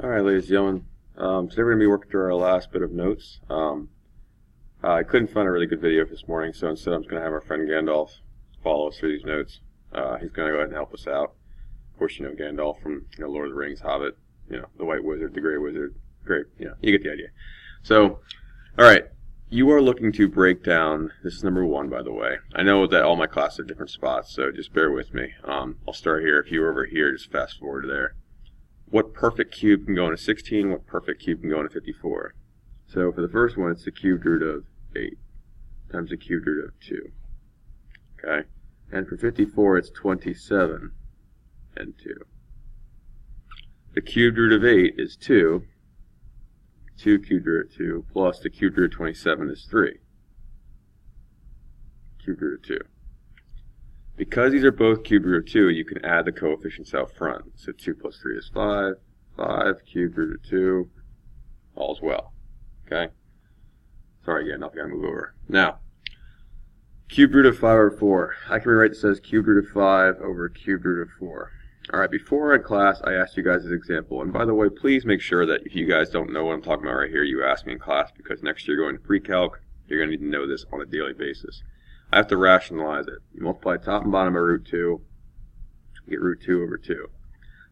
Alright, ladies and gentlemen, today we're going to be working through our last bit of notes. I couldn't find a really good video this morning, so instead I'm just going to have our friend Gandalf follow us through these notes. He's going to go ahead and help us out. Of course, you know Gandalf from Lord of the Rings, Hobbit, the White Wizard, the Grey Wizard, great, you get the idea. So, alright, you are looking to break down, this is number 1 by the way. I know that all my classes are different spots, so just bear with me. I'll start here. If you were over here, just fast forward to there. What perfect cube can go into 16? What perfect cube can go into 54? So for the first one, it's the cubed root of 8 times the cubed root of 2. Okay? And for 54, it's 27 and 2. The cubed root of 8 is 2. 2 cubed root of 2 plus the cubed root of 27 is 3. Cubed root of 2. Because these are both cubed root of 2, you can add the coefficients out front. So 2 plus 3 is 5. 5 cubed root of 2. All's well. Okay? Sorry again, nothing I move over. Now, cubed root of 5 over 4. I can rewrite this as cubed root of 5 over cubed root of 4. Alright, before in class, I asked you guys this example. And by the way, please make sure that if you guys don't know what I'm talking about right here, you ask me in class, because next year going to pre-calc, you're going to need to know this on a daily basis. I have to rationalize it. You multiply top and bottom by root 2, you get root 2 over 2.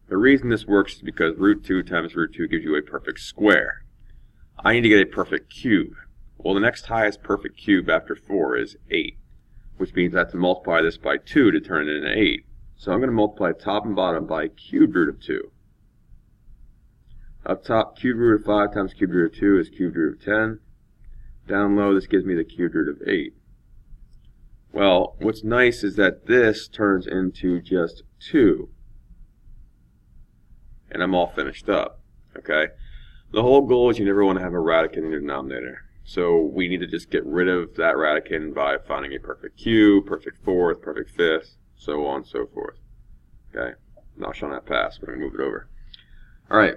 The reason this works is because root 2 times root 2 gives you a perfect square. I need to get a perfect cube. Well, the next highest perfect cube after 4 is 8, which means I have to multiply this by 2 to turn it into 8. So I'm going to multiply top and bottom by cubed root of 2. Up top, cubed root of 5 times cubed root of 2 is cubed root of 10. Down low, this gives me the cubed root of 8. Well, what's nice is that this turns into just 2. And I'm all finished up. Okay? The whole goal is you never want to have a radicand in your denominator. So we need to just get rid of that radicand by finding a perfect cube, perfect fourth, perfect fifth, so on and so forth. Okay? I'm not showing that pass, but I'm going to move it over. Alright.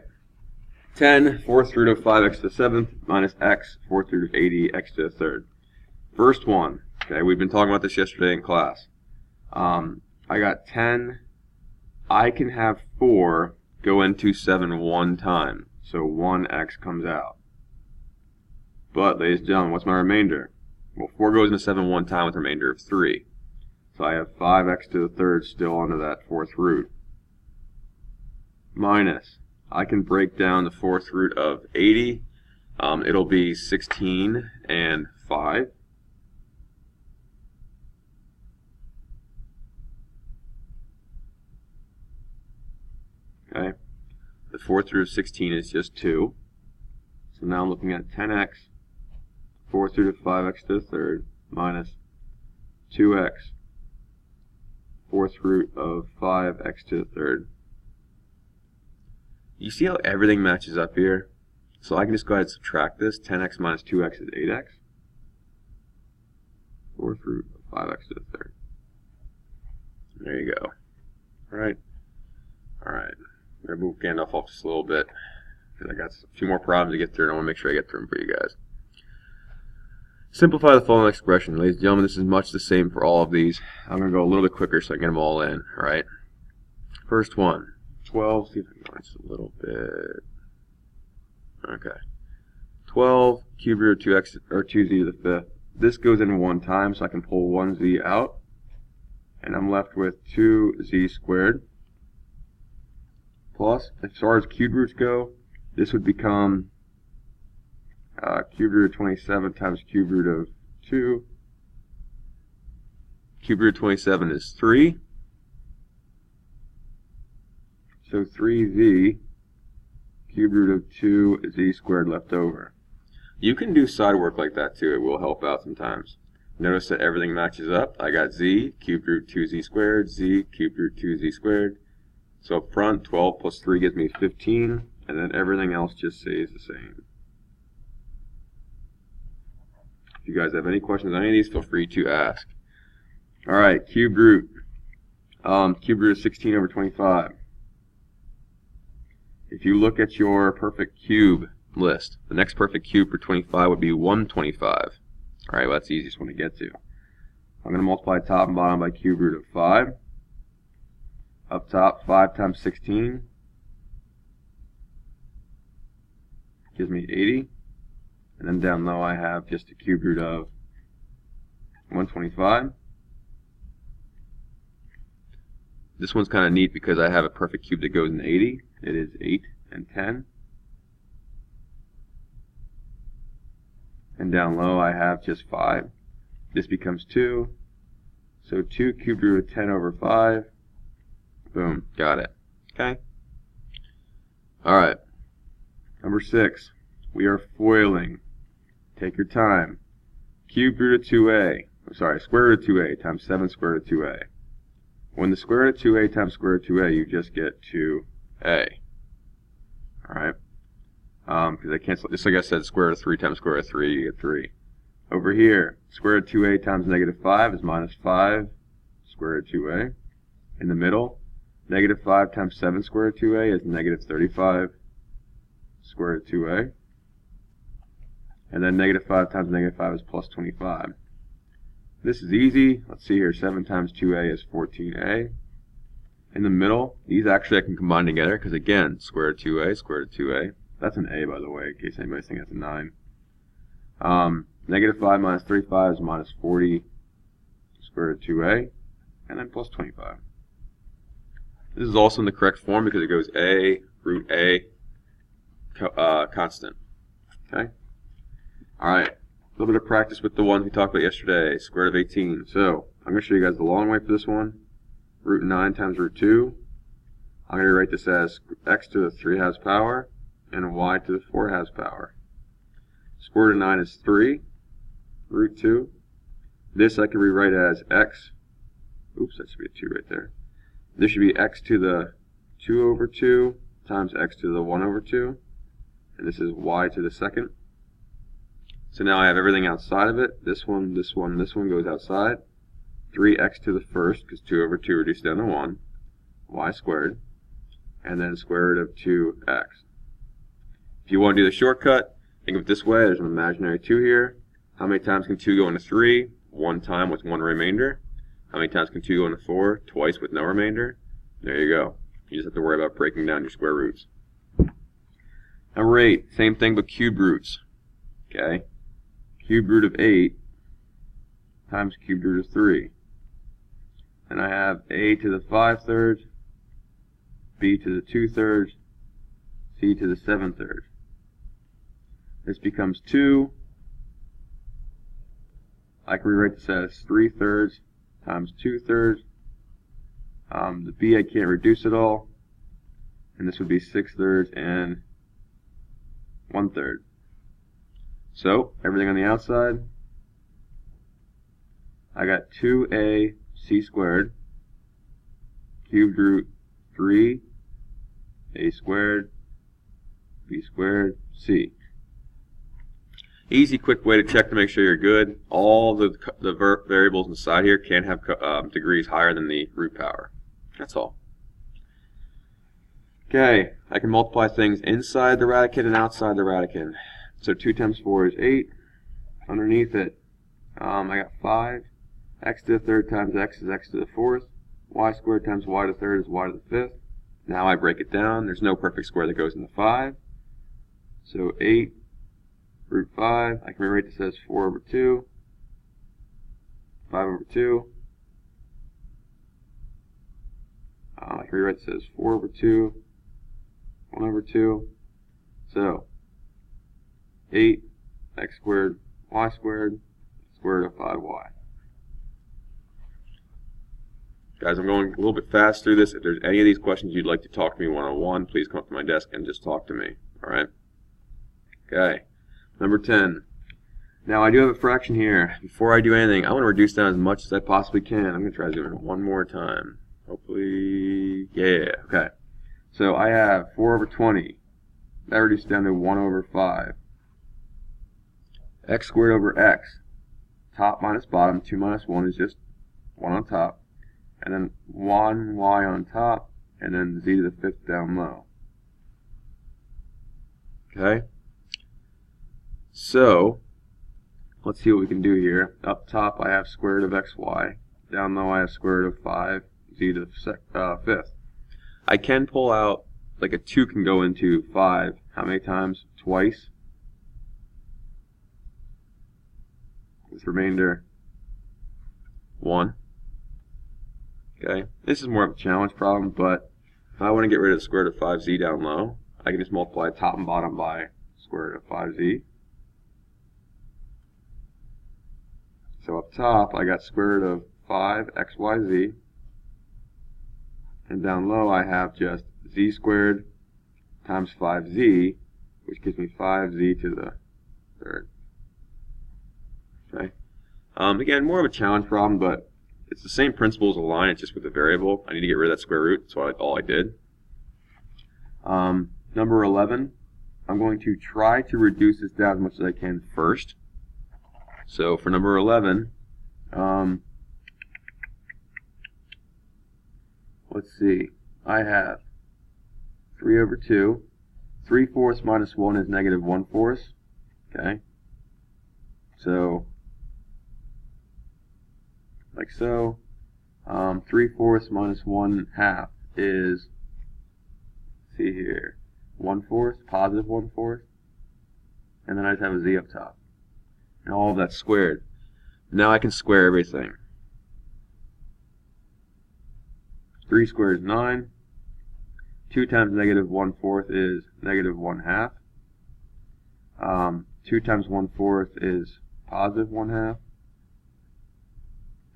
10, fourth root of 5x to the 7th, minus x, fourth root of 80, x to the 3rd. First one. Okay, we've been talking about this yesterday in class. I got 10. I can have 4 go into 7 one time. So 1x comes out. But, ladies and gentlemen, what's my remainder? Well, 4 goes into 7 one time with a remainder of 3. So I have 5x to the 3rd still under that fourth root. Minus, I can break down the fourth root of 80. It'll be 16 and 5. Okay, the fourth root of 16 is just 2. So now I'm looking at 10x, fourth root of 5x to the 3rd, minus 2x, fourth root of 5x to the 3rd. You see how everything matches up here? So I can just go ahead and subtract this. 10x minus 2x is 8x. Fourth root of 5x to the 3rd. There you go. Alright. Alright. I'm going to move Gandalf off just a little bit, because I got a few more problems to get through, and I want to make sure I get through them for you guys. Simplify the following expression. Ladies and gentlemen, this is much the same for all of these. I'm going to go a little bit quicker so I can get them all in. Alright? First one. 12. See if I can go just a little bit. Okay. 12 cubed root of 2x, or 2z to the 5th. This goes in one time, so I can pull 1z out. And I'm left with 2z squared. Plus, as far as cubed roots go, this would become cubed root of 27 times cubed root of 2. Cubed root of 27 is 3. So 3z cubed root of 2z squared left over. You can do side work like that too. It will help out sometimes. Notice that everything matches up. I got z cubed root 2z squared, z cubed root 2z squared. So up front, 12 plus 3 gives me 15, and then everything else just stays the same. If you guys have any questions on any of these, feel free to ask. Alright, cubed root. Cubed root of 16 over 25. If you look at your perfect cube list, the next perfect cube for 25 would be 125. Alright, well that's the easiest one to get to. I'm going to multiply top and bottom by cube root of 5. Up top, 5 times 16 gives me 80. And then down low I have just the cube root of 125. This one's kind of neat because I have a perfect cube that goes in 80. It is 8 and 10. And down low I have just 5. This becomes 2. So 2 cube root of 10 over 5. Boom, got it. Okay. Alright. Number 6. We are foiling. Take your time. Cube root of 2a. I'm sorry, square root of 2a times 7 square root of 2a. When the square root of 2a times square root of 2a, you just get 2a. Alright? Because I cancel, just like I said, square root of 3 times square root of 3, you get 3. Over here, square root of 2a times negative 5 is minus 5 square root of 2a. In the middle, negative 5 times 7 square root of 2a is negative 35 square root of 2a. And then negative 5 times negative 5 is plus 25. This is easy. Let's see here. 7 times 2a is 14a. In the middle, these actually I can combine together because, again, square root of 2a, square root of 2a. That's an a, by the way, in case anybody's thinking that's a 9. Negative 5 minus 35 is minus 40 square root of 2a. And then plus 25. This is also in the correct form because it goes a, root a, constant. Okay? Alright. A little bit of practice with the ones we talked about yesterday, square root of 18. So, I'm going to show you guys the long way for this one. Root 9 times root 2. I'm going to write this as x to the 3 halves power and y to the 4 halves power. Square root of 9 is 3. Root 2. This I can rewrite as x. Oops, that should be a 2 right there. This should be x to the 2 over 2 times x to the 1 over 2. And this is y to the second. So now I have everything outside of it. This one, this one, this one goes outside. 3x to the first, because 2 over 2 reduced down to 1. Y squared. And then square root of 2x. If you want to do the shortcut, think of it this way. There's an imaginary 2 here. How many times can 2 go into 3? 1 time with 1 remainder. How many times can 2 go into 4? Twice with no remainder. There you go. You just have to worry about breaking down your square roots. Number 8, same thing but cube roots. Okay? Cube root of 8 times cube root of 3. And I have a to the 5/3, b to the 2/3, c to the 7/3. This becomes 2. I can rewrite this as 3/3 times 2/3. The b I can't reduce at all. And this would be 6/3 and 1/3. So, everything on the outside, I got 2a c squared cubed root 3 a squared b squared c. Easy, quick way to check to make sure you're good. All the variables inside here can't have degrees higher than the root power. That's all. Okay, I can multiply things inside the radicand and outside the radicand. So 2 times 4 is 8. Underneath it, I got 5. X to the 3rd times x is x to the 4th. Y squared times y to the 3rd is y to the 5th. Now I break it down. There's no perfect square that goes into 5. So 8 root 5. I can rewrite this as 4 over 2. 5 over 2. I can rewrite this as 4 over 2. 1 over 2. So 8 x squared y squared square root of 5y. Guys, I'm going a little bit fast through this. If there's any of these questions you'd like to talk to me one-on-one, please come up to my desk and just talk to me. Alright? Okay. Number 10. Now I do have a fraction here. Before I do anything, I want to reduce down as much as I possibly can. I'm going to try to do it one more time. Hopefully, yeah, okay. So I have 4 over 20. That reduces down to 1 over 5. X squared over x. Top minus bottom. 2 minus 1 is just 1 on top. And then 1y on top. And then z to the 5th down low. Okay? So, let's see what we can do here. Up top I have square root of xy. Down low I have square root of 5 z to the 5th. I can pull out like a 2 can go into 5 how many times? Twice. With remainder 1. Okay, this is more of a challenge problem, but if I want to get rid of the square root of 5z down low, I can just multiply top and bottom by square root of 5z. So up top, I got square root of 5xyz, and down low I have just z squared times 5z, which gives me 5z to the third. Okay. Again, more of a challenge problem, but it's the same principle as a line, it's just with a variable. I need to get rid of that square root, so all I did. Number 11, I'm going to try to reduce this down as much as I can first. So for number 11, let's see, I have 3 over 2. 3/4 minus 1 is negative 1/4. Okay. So, like so. 3/4 minus 1/2 is, see here, 1/4, positive 1/4. And then I just have a z up top. And all of that's squared. Now I can square everything. 3 squared is 9. 2 times negative 1/4 is negative 1/2. 2 times 1/4 is positive 1/2.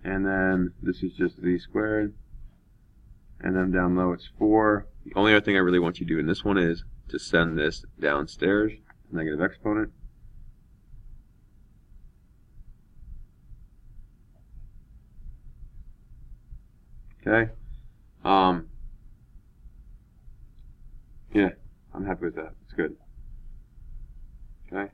And then this is just z squared. And then down low it's 4. The only other thing I really want you to do in this one is to send this downstairs, negative exponent. Okay. Yeah, I'm happy with that. It's good. Okay.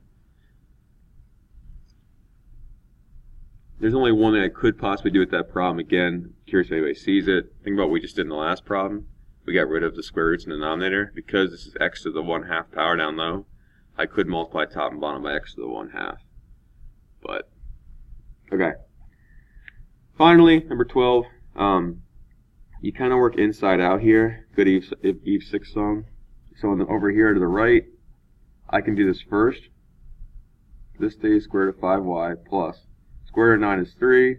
There's only one thing I could possibly do with that problem. Again, curious if anybody sees it. Think about what we just did in the last problem. We got rid of the square roots in the denominator. Because this is x to the 1/2 power down low, I could multiply top and bottom by x to the 1/2. But, okay. Finally, number 12. You kind of work inside out here. Good Eve 6 song. So over here to the right, I can do this first. This stays square root of 5y plus square root of 9 is 3.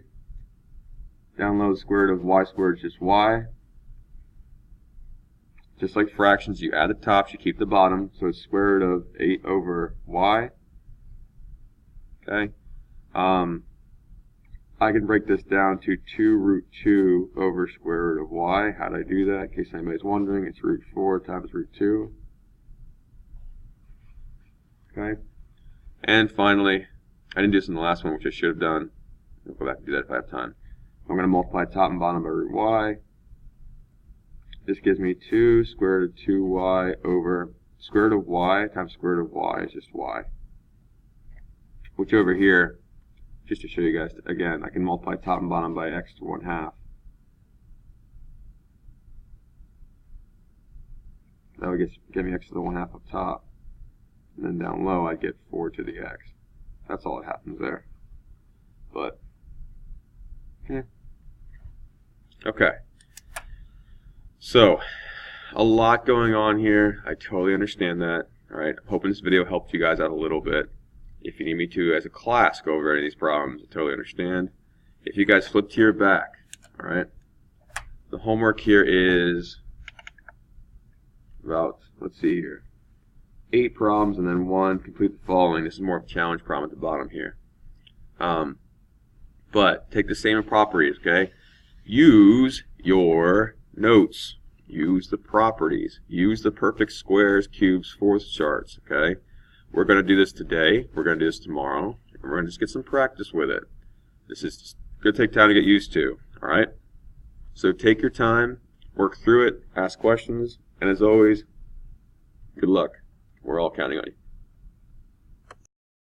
Down low, the square root of y squared is just y. Just like fractions, you add the tops, you keep the bottom. So it's square root of 8 over y. Okay. I can break this down to 2 root 2 over square root of y. How do I do that? In case anybody's wondering, it's root 4 times root 2. Okay. And finally, I didn't do this in the last one, which I should have done. I'll go back and do that if I have time. I'm going to multiply top and bottom by root y. This gives me 2 square root of 2y over square root of y times square root of y is just y. Which over here, just to show you guys, again, I can multiply top and bottom by x to 1/2. That would get me x to the 1/2 up top. And then down low, I get 4 to the x. That's all that happens there. But, yeah. Okay. So, a lot going on here. I totally understand that. Alright, I'm hoping this video helped you guys out a little bit. If you need me to, as a class, go over any of these problems, I totally understand. If you guys flip to your back, alright, the homework here is about, let's see here, 8 problems and then 1, complete the following. This is more of a challenge problem at the bottom here. But take the same properties, okay? Use your notes. Use the properties. Use the perfect squares, cubes, fourths charts, okay? We're going to do this today. We're going to do this tomorrow. And we're going to just get some practice with it. This is just going to take time to get used to, alright? So take your time, work through it, ask questions, and as always, good luck. We're all counting on you.